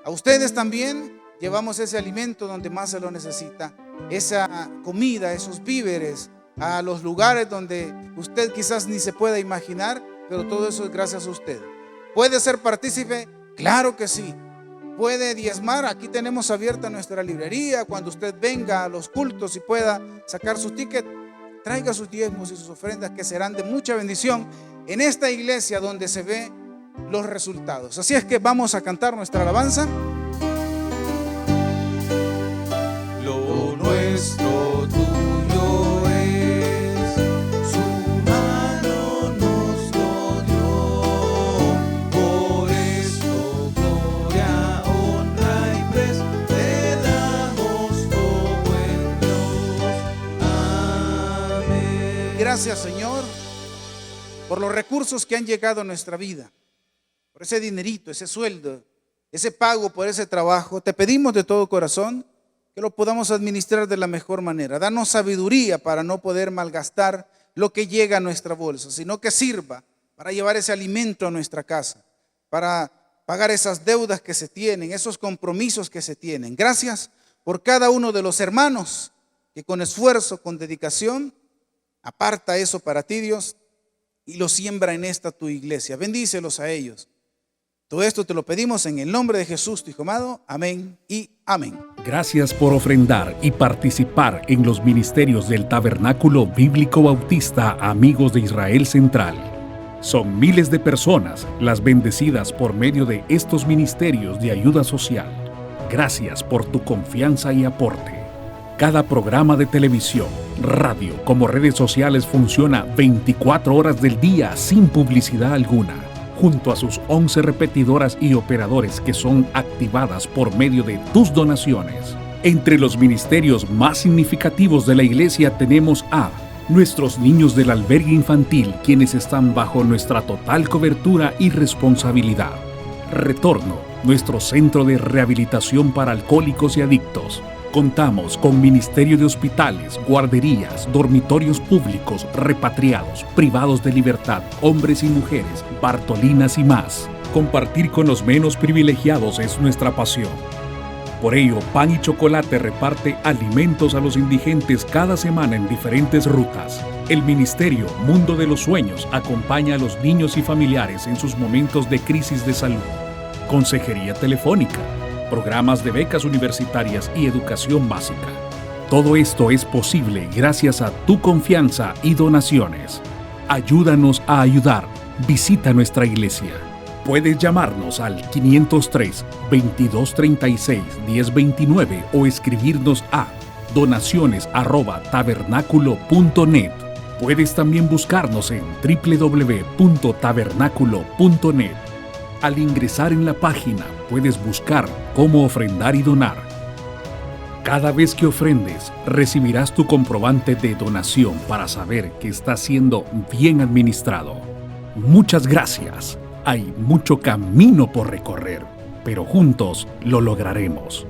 a ustedes también llevamos ese alimento donde más se lo necesita, esa comida, esos víveres, a los lugares donde usted quizás ni se pueda imaginar, pero todo eso es gracias a usted. ¿Puede ser partícipe? Claro que sí. ¿Puede diezmar? Aquí tenemos abierta nuestra librería. Cuando usted venga a los cultos y pueda sacar su ticket, traiga sus diezmos y sus ofrendas, que serán de mucha bendición en esta iglesia donde se ve los resultados. Así es que vamos a cantar nuestra alabanza. Lo nuestro tuyo es, su mano nos lo dio. Por esto gloria, honra y pres te damos, oh buen Dios. Amén. Gracias, Señor, por los recursos que han llegado a nuestra vida, por ese dinerito, ese sueldo, ese pago por ese trabajo. Te pedimos de todo corazón que lo podamos administrar de la mejor manera. Danos sabiduría para no poder malgastar lo que llega a nuestra bolsa, sino que sirva para llevar ese alimento a nuestra casa, para pagar esas deudas que se tienen, esos compromisos que se tienen. Gracias por cada uno de los hermanos que con esfuerzo, con dedicación, aparta eso para ti, Dios, y lo siembra en esta tu iglesia. Bendícelos a ellos. Todo esto te lo pedimos en el nombre de Jesús, tu Hijo amado. Amén y amén. Gracias por ofrendar y participar en los ministerios del Tabernáculo Bíblico Bautista Amigos de Israel Central. Son miles de personas las bendecidas por medio de estos ministerios de ayuda social. Gracias por tu confianza y aporte. Cada programa de televisión, radio como redes sociales funciona 24 horas del día sin publicidad alguna, junto a sus 11 repetidoras y operadores que son activadas por medio de tus donaciones. Entre los ministerios más significativos de la iglesia tenemos a nuestros niños del albergue infantil, quienes están bajo nuestra total cobertura y responsabilidad. Retorno, nuestro centro de rehabilitación para alcohólicos y adictos. Contamos con ministerio de hospitales, guarderías, dormitorios públicos, repatriados, privados de libertad, hombres y mujeres, Bartolinas y más. Compartir con los menos privilegiados es nuestra pasión. Por ello, Pan y Chocolate reparte alimentos a los indigentes cada semana en diferentes rutas. El Ministerio Mundo de los Sueños acompaña a los niños y familiares en sus momentos de crisis de salud. Consejería telefónica, programas de becas universitarias y educación básica. Todo esto es posible gracias a tu confianza y donaciones. Ayúdanos a ayudar. Visita nuestra iglesia. Puedes llamarnos al 503-2236-1029 o escribirnos a donaciones@tabernaculo.net. Puedes también buscarnos en www.tabernaculo.net. Al ingresar en la página, puedes buscar cómo ofrendar y donar. Cada vez que ofrendes, recibirás tu comprobante de donación para saber que está siendo bien administrado. Muchas gracias. Hay mucho camino por recorrer, pero juntos lo lograremos.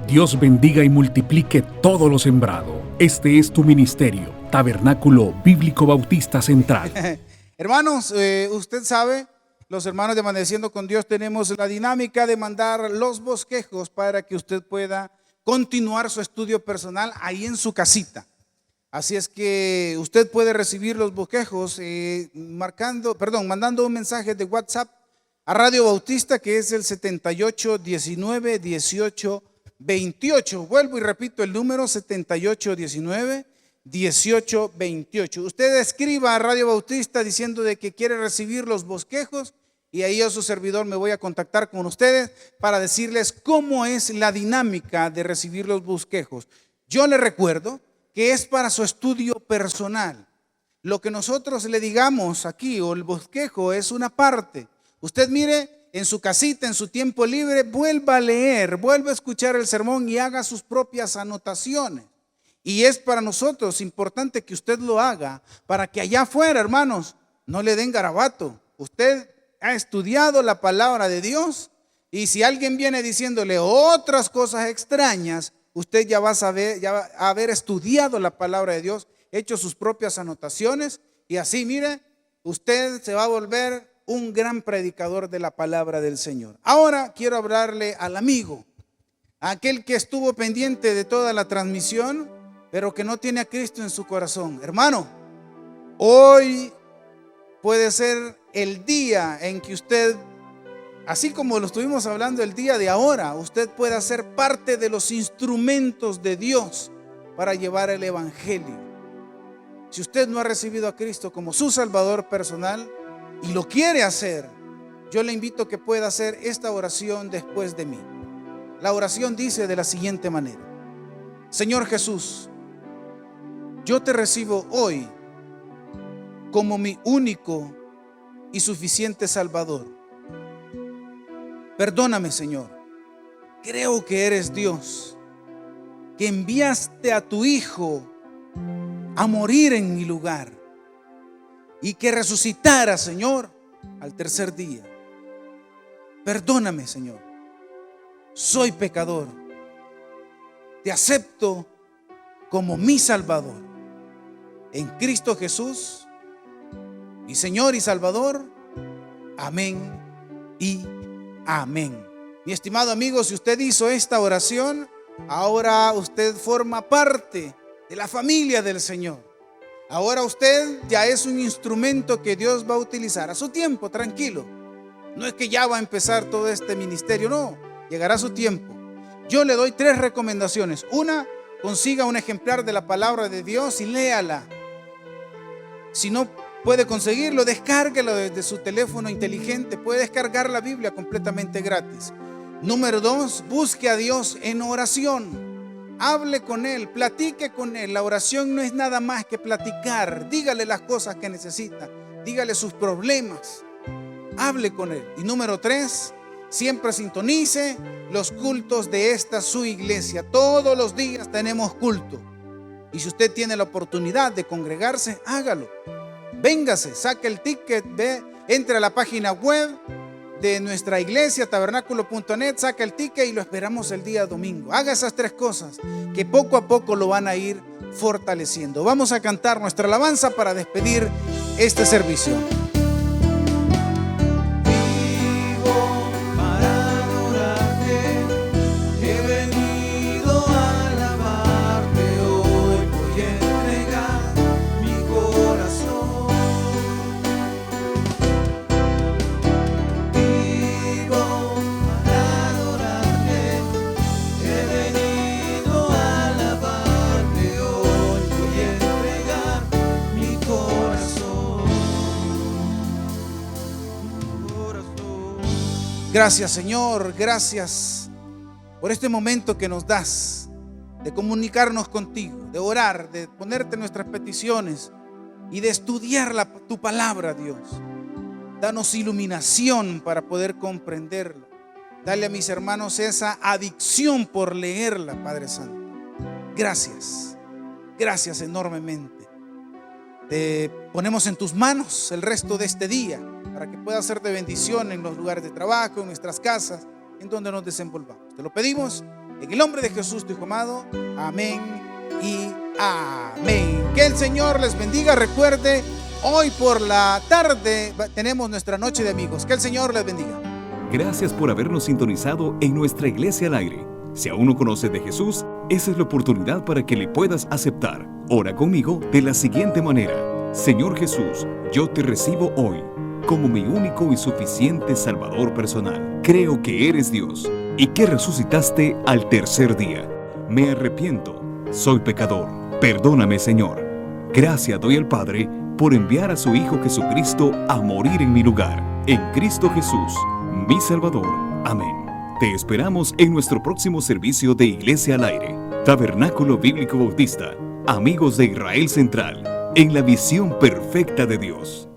Dios bendiga y multiplique todo lo sembrado. Este es tu ministerio, Tabernáculo Bíblico Bautista Central. Hermanos, usted sabe, los hermanos de Amaneciendo con Dios tenemos la dinámica de mandar los bosquejos para que usted pueda continuar su estudio personal ahí en su casita. Así es que usted puede recibir los bosquejos mandando un mensaje de WhatsApp a Radio Bautista, que es el 7819-1828. Vuelvo y repito el número 7819-1828. Usted escriba a Radio Bautista diciendo de que quiere recibir los bosquejos y ahí yo, su servidor, me voy a contactar con ustedes para decirles cómo es la dinámica de recibir los bosquejos. Yo le recuerdo que es para su estudio personal. Lo que nosotros le digamos aquí o el bosquejo es una parte. Usted mire en su casita, en su tiempo libre, vuelva a leer, vuelva a escuchar el sermón y haga sus propias anotaciones. Y es para nosotros importante que usted lo haga para que allá afuera, hermanos, no le den garabato. Usted ha estudiado la palabra de Dios y si alguien viene diciéndole otras cosas extrañas, usted ya va a saber, ya va a haber estudiado la palabra de Dios, hecho sus propias anotaciones y así, mire, usted se va a volver un gran predicador de la palabra del Señor. Ahora quiero hablarle al amigo, aquel que estuvo pendiente de toda la transmisión, pero que no tiene a Cristo en su corazón. Hermano, hoy puede ser el día en que usted, así como lo estuvimos hablando el día de ahora, usted pueda ser parte de los instrumentos de Dios para llevar el evangelio. Si usted no ha recibido a Cristo como su Salvador personal y lo quiere hacer, yo le invito a que pueda hacer esta oración después de mí. La oración dice de la siguiente manera: Señor Jesús, yo te recibo hoy como mi único y suficiente Salvador. Perdóname, Señor. Creo que eres Dios, que enviaste a tu Hijo a morir en mi lugar y que resucitara, Señor, al tercer día. Perdóname, Señor. Soy pecador. Te acepto como mi Salvador. En Cristo Jesús, mi Señor y Salvador. Amén y amén. Mi estimado amigo, si usted hizo esta oración, ahora usted forma parte de la familia del Señor. Ahora usted ya es un instrumento que Dios va a utilizar a su tiempo, tranquilo. No es que ya va a empezar todo este ministerio, no, llegará su tiempo. Yo le doy 3 recomendaciones. Una, consiga un ejemplar de la palabra de Dios y léala. Si no puede conseguirlo, descárguelo desde su teléfono inteligente. Puede descargar la Biblia completamente gratis. Número 2, busque a Dios en oración. Hable con Él, platique con Él. La oración no es nada más que platicar. Dígale las cosas que necesita. Dígale sus problemas. Hable con Él. Y número 3, siempre sintonice los cultos de esta su iglesia. Todos los días tenemos culto. Y si usted tiene la oportunidad de congregarse, hágalo. Véngase, saque el ticket, entre a la página web de nuestra iglesia, tabernáculo.net, saca el ticket y lo esperamos el día domingo. Haga esas 3 cosas que poco a poco lo van a ir fortaleciendo. Vamos a cantar nuestra alabanza para despedir este servicio. Gracias, Señor, gracias por este momento que nos das de comunicarnos contigo, de orar, de ponerte nuestras peticiones y de estudiar tu palabra, Dios. Danos iluminación para poder comprenderlo. Dale a mis hermanos esa adicción por leerla, Padre Santo. Gracias, gracias enormemente. Te ponemos en tus manos el resto de este día, para que pueda ser de bendición en los lugares de trabajo, en nuestras casas, en donde nos desenvolvamos. Te lo pedimos en el nombre de Jesús, tu Hijo amado. Amén y amén. Que el Señor les bendiga. Recuerde, hoy por la tarde tenemos nuestra noche de amigos. Que el Señor les bendiga. Gracias por habernos sintonizado en nuestra Iglesia al Aire. Si aún no conoces de Jesús, esa es la oportunidad para que le puedas aceptar. Ora conmigo de la siguiente manera: Señor Jesús, yo te recibo hoy como mi único y suficiente Salvador personal. Creo que eres Dios y que resucitaste al tercer día. Me arrepiento, soy pecador. Perdóname, Señor. Gracias doy al Padre por enviar a su Hijo Jesucristo a morir en mi lugar. En Cristo Jesús, mi Salvador. Amén. Te esperamos en nuestro próximo servicio de Iglesia al Aire, Tabernáculo Bíblico Bautista, Amigos de Israel Central, en la visión perfecta de Dios.